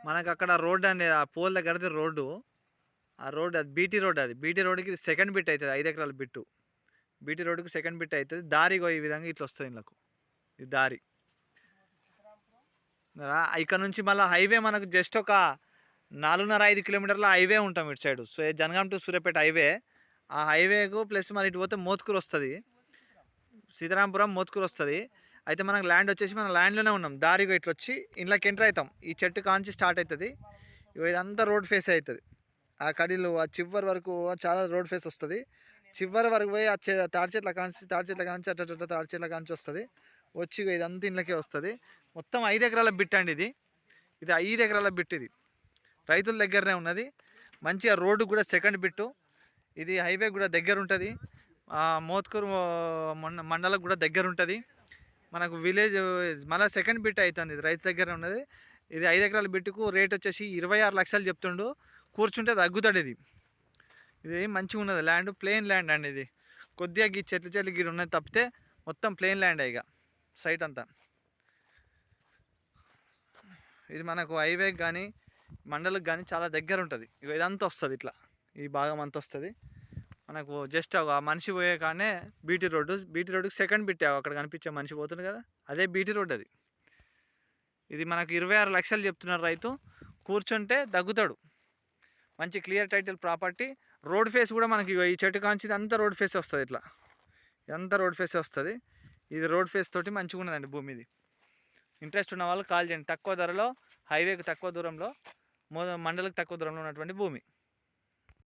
మనకు అక్కడ రోడ్ అనేది ఆ పోల్ దగ్గరది రోడ్డు. ఆ రోడ్ అది బీటీ రోడ్ అది. బీటీ రోడ్‌కి సెకండ్ బిట్ అయితది 5 ఎకరాల బిట్టు. బీటీ రోడ్‌కి సెకండ్ బిట్ అయితది. దారి ఇగో ఈ విధంగా ఇట్లొస్తది ఈళ్ళకు. ఇది దారి. ఇక్కడ నుంచి మళ్ళా హైవే మనకు జస్ట్ ఒక 4:30, 5 కిలోమీటర్ల హైవే ఉంటాం ఇటు side. Jangaon to Suryapet highway. ఆ హైవేకు ప్లస్ మరి ఇటు పోతే మోత్కూర్ వస్తది. సీతారాంపురం మోత్కూర్ వస్తది. అయితే మనకు ల్యాండ్ వచ్చేసి మన ల్యాండ్‌లోనే ఉన్నాం. దారి ఇగో ఇట్లొచ్చి ఇంట్లోకి ఎంటర్ అయితాం. ఈ చెట్టు కానుంచి స్టార్ట్ అయితది. ఇగో ఇదంతా రోడ్ ఫేసే అయితది. ఆ కడీలు ఆ చివరి వరకు చాలా రోడ్ ఫేస్ వస్తది. చివరి వరకు పోయి ఆ తాడి చెట్ల కాంచి అట్ట తాడి చెట్ల కాంచి వస్తది. వచ్చి ఇగో ఇదంతా ఇంట్లోకే వస్తది. మొత్తం 5 ఎకరాల బిట్ అండి ఇది. ఇది 5 ఎకరాల బిట్ ఇది. రైతుల దగ్గరనే ఉన్నది. మంచిగా రోడ్డు కూడా సెకండ్ బిట్టు. ఇది హైవే కూడా దగ్గరుంటది. మోత్కూరు మండలం కూడా దగ్గరుంటది. మనకు విలేజ్ మళ్ళా సెకండ్ బిట్ అయితుంది. ఇది రైతు దగ్గరనే ఉన్నది. ఇది 5 ఎకరాల బిట్టుకు రేట్ వచ్చేసి 26 లక్షలు చెప్తుండు. కూర్చుంటే తగ్గుతాడు ఇది. ఇది మంచిగా ఉన్నది ల్యాండ్. ప్లెయిన్ ల్యాండ్ అండి ఇది. కొద్దిగా ఈ చెట్లు గిడు ఉన్నది తప్పితే మొత్తం ప్లెయిన్ ల్యాండ్ ఇక సైట్ అంతా. ఇది మనకు హైవేకి కానీ మండలకు కానీ చాలా దగ్గర ఉంటుంది. ఇక ఇదంతా వస్తుంది ఇట్లా ఈ భాగం అంతా వస్తుంది. మనకు జస్ట్ ఒక మనిషి పోయే కానీ బీటీ రోడ్డుకి సెకండ్ బిట్టావు అక్కడ కనిపించే మనిషి పోతుంది కదా అదే బీటీ రోడ్ అది. ఇది మనకు 26 లక్షలు చెప్తున్నారు రైతు. కూర్చుంటే దగ్గుతాడు. మంచి clear title property. Road face కూడా మనకి ఈ చెట్టు కాంచి ఇదంతా రోడ్ ఫేస్ వస్తుంది ఇట్లా. ఇదంతా రోడ్ ఫేస్ వస్తుంది. ఇది రోడ్ ఫేస్ తోటి మంచిగా ఉన్నదండి భూమి ఇది. ఇంట్రెస్ట్ ఉన్న వాళ్ళు కాల్ చేయండి. తక్కువ ధరలో హైవేకి తక్కువ దూరంలో మండలకు తక్కువ దూరంలో ఉన్నటువంటి భూమి.